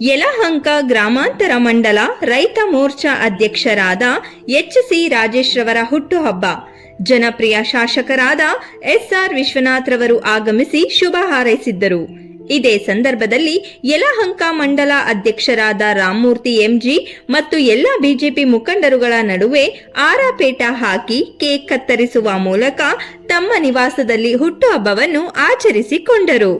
ಯಲಹಂಕ ಗ್ರಾಮಾಂತರ ಮಂಡಲ ರೈತ ಮೋರ್ಚಾ ಅಧ್ಯಕ್ಷರಾದ ಎಚ್.ಸಿ. ರಾಜೇಶ್ ರವರ ಹುಟ್ಟುಹಬ್ಬ. ಜನಪ್ರಿಯ ಶಾಸಕರಾದ ಎಸ್.ಆರ್. ವಿಶ್ವನಾಥ್ ರವರು ಆಗಮಿಸಿ ಶುಭ ಹಾರೈಸಿದ್ದರು. ಇದೇ ಸಂದರ್ಭದಲ್ಲಿ ಯಲಹಂಕ ಮಂಡಲ ಅಧ್ಯಕ್ಷರಾದ ರಾಮಮೂರ್ತಿ ಎಂಜಿ ಮತ್ತು ಎಲ್ಲ ಬಿಜೆಪಿ ಮುಖಂಡರುಗಳ ನಡುವೆ ಆರಾಪೇಟ ಹಾಕಿ ಕೇಕ್ ಕತ್ತರಿಸುವ ಮೂಲಕ ತಮ್ಮ ನಿವಾಸದಲ್ಲಿ ಹುಟ್ಟುಹಬ್ಬವನ್ನು ಆಚರಿಸಿಕೊಂಡರು.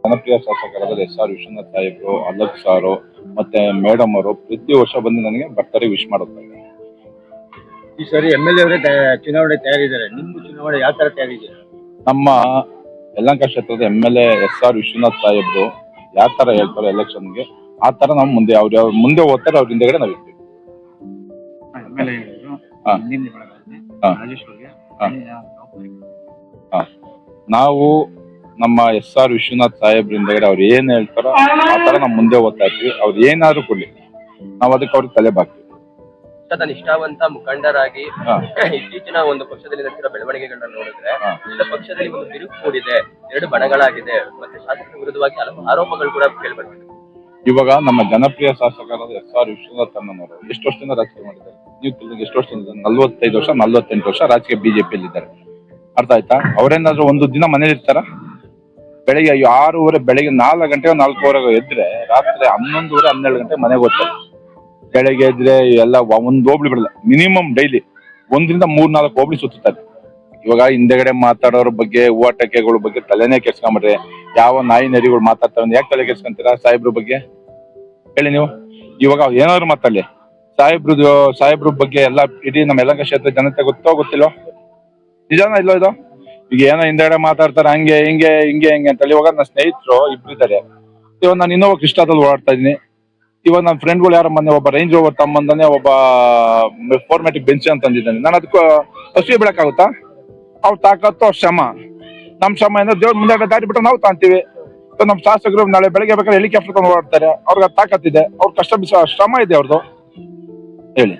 ಜನಪ್ರಿಯ ಶಾಸಕರಾದ ಎಸ್.ಆರ್. ವಿಶ್ವನಾಥ್ ಸಾಹೇಬರು, ಅಲ್ಲಕ್ ಸಾರು ಮತ್ತೆ ಮೇಡಮ್ ಅವರು ಪ್ರತಿ ವರ್ಷ ಬಂದು ನನಗೆ ಬರ್ತಾರೆ ವಿಶ್ ಮಾಡುತ್ತಾರೆ. ಈ ಸರಿ MLA ಅವರೇ ಚುನಾವಣೆ ತಯಾರಿದ್ದಾರೆ. ನಿಮ್ಮ ಚುನಾವಣೆ ಯಾವ ತರ ತಯಾರಿದೆ? ನಮ್ಮ ಯಲಹಂಕ ಕ್ಷೇತ್ರದ MLA ಎಸ್.ಆರ್. ವಿಶ್ವನಾಥ್ ಸಾಹೇಬರು ಯಾವ ತರ ಹೇಳ್ತಾರೆ ಎಲೆಕ್ಷನ್ಗೆ ಆ ತರ ನಾವು ಮುಂದೆ ಅವ್ರು ಮುಂದೆ ಹೋಗ್ತಾರೆ, ಅವ್ರ ಹಿಂದೆಗಡೆ ನಾವು ಇರ್ತೀವಿ. ನಾವು ನಮ್ಮ ಎಸ್.ಆರ್. ವಿಶ್ವನಾಥ್ ಸಾಹೇಬ್ರ ಹಿಂದೆಗಡೆ ಅವ್ರು ಏನ್ ಹೇಳ್ತಾರೋ ಆ ತರ ನಾವು ಮುಂದೆ ಹೋಗ್ತಾ ಇರ್ತೀವಿ. ಅವ್ರು ಏನಾದ್ರು ಕೊಡ್ಲಿ ನಾವು ಅದಕ್ಕೆ ಅವ್ರಿಗೆ ತಲೆ ಬಾಕ್ತೀವಿ. ನಿಷ್ಠಾವಂತ ಮುಖಂಡರಾಗಿ ಇತ್ತೀಚಿನ ಒಂದು ಪಕ್ಷದಲ್ಲಿ ನಡೆಸಿರೋ ಬೆಳವಣಿಗೆಗಳನ್ನ ನೋಡಿದ್ರೆ இந்த ಪಕ್ಷದಲ್ಲಿ ಒಂದು ಬಿರುಕು ಮೂಡಿದೆ, ಎರಡು ಬಣಗಳಾಗಿದೆ, ಮತ್ತೆ ಶಾಸಕರ ವಿರುದ್ಧವಾಗಿ ಹಲವು ಆರೋಪಗಳು ಕೂಡ ಕೇಳಿಬರ್ತಿದೆ. ಇವಾಗ ನಮ್ಮ ಜನಪ್ರಿಯ ಶಾಸಕರಾದ ಎಸ್.ಆರ್. ವಿಶ್ವನಾಥ್ ಅಣ್ಣನವರು ಎಷ್ಟು ವರ್ಷದಿಂದ ರಾಜಕೀಯ ಮಾಡಿದ್ದಾರೆ? ನೀವು ಎಷ್ಟು ವರ್ಷದಿಂದ? 45 ವರ್ಷ 48 ವರ್ಷ ರಾಜಕೀಯ ಬಿಜೆಪಿಯಲ್ಲಿ ಇದ್ದಾರೆ. ಅರ್ಥ ಆಯ್ತಾ? ಅವರೇನಾದ್ರೂ ಒಂದು ದಿನ ಮನೇಲಿ ಇರ್ತಾರ? ಬೆಳಿಗ್ಗೆ 6:30 ಬೆಳಿಗ್ಗೆ 4 ಗಂಟೆ 4:15 ಎದ್ರೆ ರಾತ್ರಿ 11:30 12 ಗಂಟೆ ಮನೆಗೆ ಹೋಗ್ತಾರೆ. ಬೆಳಗ್ಗೆ ಎದ್ರೆ ಎಲ್ಲ ಒಂದು ಹೋಬ್ಳಿ ಬಿಡಲ್ಲ, ಮಿನಿಮಮ್ ಡೈಲಿ 1 3 4 ಹೋಬ್ಳಿ ಸುತ್ತಾರೆ. ಇವಾಗ ಹಿಂದೆಗಡೆ ಮಾತಾಡೋರ ಬಗ್ಗೆ ಓಟಕೆಗಳ ಬಗ್ಗೆ ತಲೆನೇ ಕೆಡ್ಸ್ಕೊಂಬಿಟ್ರೆ ಯಾವ ನಾಯಿ ನರಿಗಳು ಮಾತಾಡ್ತಾರೆ, ಯಾಕೆ ತಲೆ ಕೆಡ್ಸ್ಕೊಂತೀರಾ ಸಾಹೇಬ್ರ ಬಗ್ಗೆ ಹೇಳಿ ನೀವು? ಇವಾಗ ಏನಾದ್ರು ಮಾತಾಡ್ಲಿ, ಸಾಹೇಬ್ರ ಬಗ್ಗೆ ಎಲ್ಲ ಇಡೀ ನಮ್ಮ ಯಲಹಂಕ ಕ್ಷೇತ್ರ ಜನತೆ ಗೊತ್ತೋ ಗೊತ್ತಿಲ್ಲೋ? ನಿಜಾನ ಇಲ್ಲೋ ಇದು? ಈಗ ಏನೋ ಹಿಂದೆಗಡೆ ಮಾತಾಡ್ತಾರೆ ಹಂಗೆ ಹಿಂಗೆ ಅಂತ. ಇವಾಗ ನನ್ನ ಸ್ನೇಹಿತರು ಇಬ್ರು ಇದ್ದಾರೆ. ಇವಾಗ ನಾನು ಇನ್ನೊಬ್ಬ ಕೃಷ್ಣದಲ್ಲಿ ಓಡಾಡ್ತಾ ಇದೀನಿ. ಇವಾಗ ನನ್ನ ಫ್ರೆಂಡ್ಗಳು ಯಾರ ಮೊನ್ನೆ ಒಬ್ಬ ರೇಂಜ್ ರೋವರ್ ತಮ್ಮಂದಾನೆ, ಒಬ್ಬ 4ಮ್ಯಾಟಿಕ್ ಬೆಂಚ್ ಅಂತ ತಂದಿದ್ದಾನೆ. ನಾನು ಅದಕ್ಕೆ ಹಸುವೆ ಬಿಡಕ್ಕಾಗುತ್ತಾ? ಅವ್ರು ತಾಕತ್ತು ಅವ್ರ ಶ್ರಮ. ನಮ್ಮ ಶ್ರಮ ಏನೋ ದೇವ್ರ ಮುಂದೆ ದಾರಿ ಬಿಟ್ಟು ನಾವು ತಾಂತೀವಿ. ನಮ್ಮ ಶಾಸಕರು ನಾಳೆ ಬೆಳಗ್ಗೆ ಬೇಕಾದ್ರೆ ಹೆಲಿಕಾಪ್ಟರ್ ತಗೊಂಡು ಓಡಾಡ್ತಾರೆ. ಅವ್ರಿಗೆ ತಾಕತ್ತಿದೆ, ಅವ್ರ ಕಷ್ಟ ಶ್ರಮ ಇದೆ ಅವ್ರದ್ದು. ಹೇಳಿ.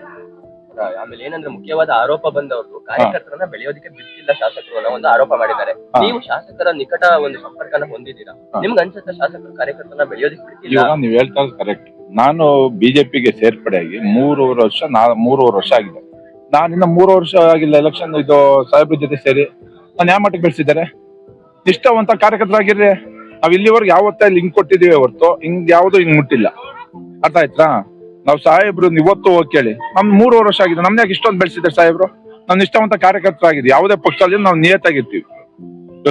ಆಮೇಲೆ ಏನಂದ್ರೆ ಮುಖ್ಯವಾದ ಆರೋಪ ಬಂದವರು ಕಾರ್ಯಕರ್ತರನ್ನ ಬೆಳೆಯೋದಕ್ಕೆ ಬಿಟ್ಟಿಲ್ಲ ಶಾಸಕರು ಅನ್ನೋ ಒಂದು ಆರೋಪ ಮಾಡಿದ್ದಾರೆ. ನೀವು ಶಾಸಕರ ನಿಕಟ ಒಂದು ಸಂಪರ್ಕನ ಹೊಂದಿದ್ದೀರಾ, ನಿಮ್ಗೆ ಅನ್ಸುತ್ತೆ ಶಾಸಕರು ಕಾರ್ಯಕರ್ತರನ್ನ ಬೆಳೆಯೋದಕ್ಕೆ ಬಿಟ್ಟಿಲ್ಲ? ಇವಾಗ ನೀವು ಹೇಳ್ತಾ ಇರೋದು ಕರೆಕ್ಟ್. ನಾನು ಬಿಜೆಪಿಗೆ ಸೇರ್ಪಡೆಯಾಗಿ 3.5 ವರ್ಷ ಆಗಿದೆ. ನಾನಿನ್ನ 3 ವರ್ಷ ಆಗಿಲ್ಲ ಎಲೆಕ್ಷನ್ ಇದು ಸಾಹೇಬ್ರ ಜೊತೆ ಸೇರಿ ನಾನು ಯಾವ ಮಟ್ಟಿಗೆ ಬೆಳೆಸಿದ್ದಾರೆ? ನಿಷ್ಠಾವಂತ ಕಾರ್ಯಕರ್ತರಾಗಿರ್ರಿ. ನಾವ್ ಇಲ್ಲಿವರೆಗೆ ಯಾವತ್ತ ಲಿಂಕ್ ಕೊಟ್ಟಿದೀವಿ ಹೊರತು ಹಿಂಗ್ ಯಾವ್ದು ಹಿಂಗ್ ಮುಟ್ಟಿಲ್ಲ. ಅರ್ಥ ಆಯ್ತಾ? ನಾವು ಸಾಹೇಬ್ರು ಇವತ್ತು ಹೋಗಿ ಕೇಳಿ, ನಮ್ 3 ವರ್ಷ ಆಗಿದೆ, ನಮ್ನ ಯಾಕೆ ಇಷ್ಟೊಂದು ಬೆಳೆಸಿದ್ದಾರೆ ಸಾಹೇಬ್ರು? ನಾವು ನಿಷ್ಠಾವಂತ ಕಾರ್ಯಕರ್ತರಾಗಿದೆ. ಯಾವುದೇ ಪಕ್ಷದಲ್ಲಿ ನಾವು ನಿಯತ್ತಾಗಿರ್ತೀವಿ.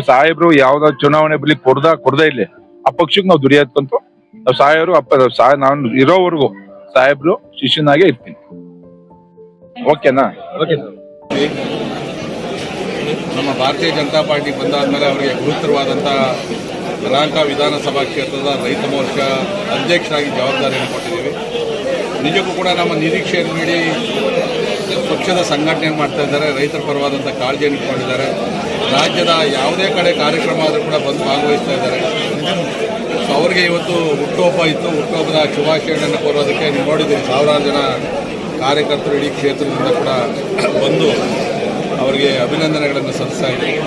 ಸಾಹೇಬ್ರು ಯಾವ್ದೋ ಚುನಾವಣೆ ಬಲಿ ಕೊಡದೇ ಇಲ್ಲಿ ಆ ಪಕ್ಷಕ್ಕೆ ನಾವು ದುಡಿಯೋದ್ಕಂತೂ ನಾವು ಸಾಹೇಬ್ರು ನಾನು ಇರೋವರೆಗೂ ಸಾಹೇಬ್ರು ಶಿಷ್ಯನಾಗೆ ಇರ್ತೀನಿ. ಓಕೆನಾ? ನಮ್ಮ ಭಾರತೀಯ ಜನತಾ ಪಾರ್ಟಿ ಬಂದಾದ್ಮೇಲೆ ಅವರಿಗೆ ಗುರುತರವಾದಂಥ ಯಲಹಂಕ ವಿಧಾನಸಭಾ ಕ್ಷೇತ್ರದ ರೈತ ಮೋರ್ಚಾ ಅಧ್ಯಕ್ಷರಾಗಿ ಜವಾಬ್ದಾರಿಯನ್ನು ಕೊಟ್ಟಿದ್ದೀವಿ. ನಿಜಕ್ಕೂ ಕೂಡ ನಮ್ಮ ನಿರೀಕ್ಷೆಯನ್ನು ಮೀರಿ ಪಕ್ಷದ ಸಂಘಟನೆಯನ್ನು ಮಾಡ್ತಾ ಇದ್ದಾರೆ. ರೈತರ ಪರವಾದಂಥ ಕಾಳಜಿಯನ್ನು ಇಟ್ಕೊಂಡಿದ್ದಾರೆ. ರಾಜ್ಯದ ಯಾವುದೇ ಕಡೆ ಕಾರ್ಯಕ್ರಮ ಆದರೂ ಕೂಡ ಬಂದು ಭಾಗವಹಿಸ್ತಾ ಇದ್ದಾರೆ. ಸೊ ಅವರಿಗೆ ಇವತ್ತು ಹುಟ್ಟುಹಬ್ಬ ಇತ್ತು. ಹುಟ್ಟುಹಬ್ಬದ ಶುಭಾಶಯಗಳನ್ನು ಕೋರೋದಕ್ಕೆ ನೀವು ನೋಡಿದ್ದೀರಿ, ಸಾವಿರಾರು ಜನ ಕಾರ್ಯಕರ್ತರು ಇಡೀ ಕ್ಷೇತ್ರದಿಂದ ಕೂಡ ಬಂದು ಅವರಿಗೆ ಅಭಿನಂದನೆಗಳನ್ನು ಸಲ್ಲಿಸ್ತಾ ಇದ್ದೀವಿ.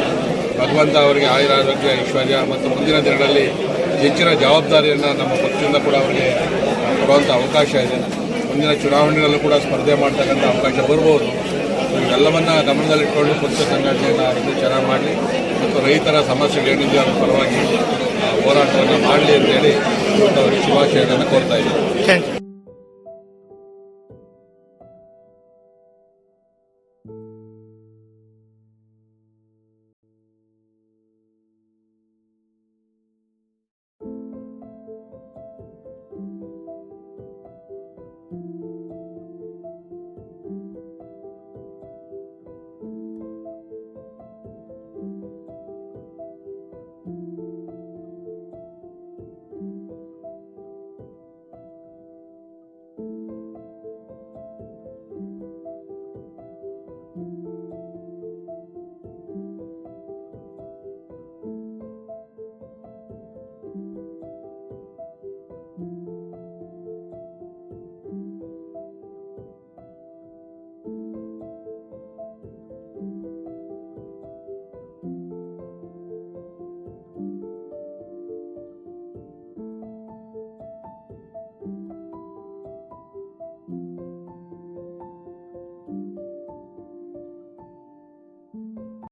ಭಗವಂತ ಅವರಿಗೆ ಆಯುರಾರೋಗ್ಯ ಐಶ್ವರ್ಯ ಮತ್ತು ಮುಂದಿನ ದಿನಗಳಲ್ಲಿ ಹೆಚ್ಚಿನ ಜವಾಬ್ದಾರಿಯನ್ನು ನಮ್ಮ ಪಕ್ಷದಿಂದ ಕೂಡ ಅವರಿಗೆ ಕೊಡುವಂಥ ಅವಕಾಶ ಇದೆ. ಮುಂದಿನ ಚುನಾವಣೆಗಳಲ್ಲೂ ಕೂಡ ಸ್ಪರ್ಧೆ ಮಾಡ್ತಕ್ಕಂಥ ಅವಕಾಶ ಬರ್ಬೋದು. ಇವೆಲ್ಲವನ್ನ ಗಮನದಲ್ಲಿಟ್ಕೊಂಡು ಪಕ್ಷ ಸಂಘಟನೆಯನ್ನು ಇನ್ನೂ ಚೆನ್ನಾಗಿ ಮಾಡಲಿ ಮತ್ತು ರೈತರ ಸಮಸ್ಯೆಗಳೇನಿದೆ ಅದರ ಪರವಾಗಿ ಹೋರಾಟವನ್ನು ಮಾಡಲಿ ಅಂತೇಳಿ ಅವರಿಗೆ ಶುಭಾಶಯಗಳನ್ನು ಕೋರ್ತಾ ಇದ್ದೀವಿ.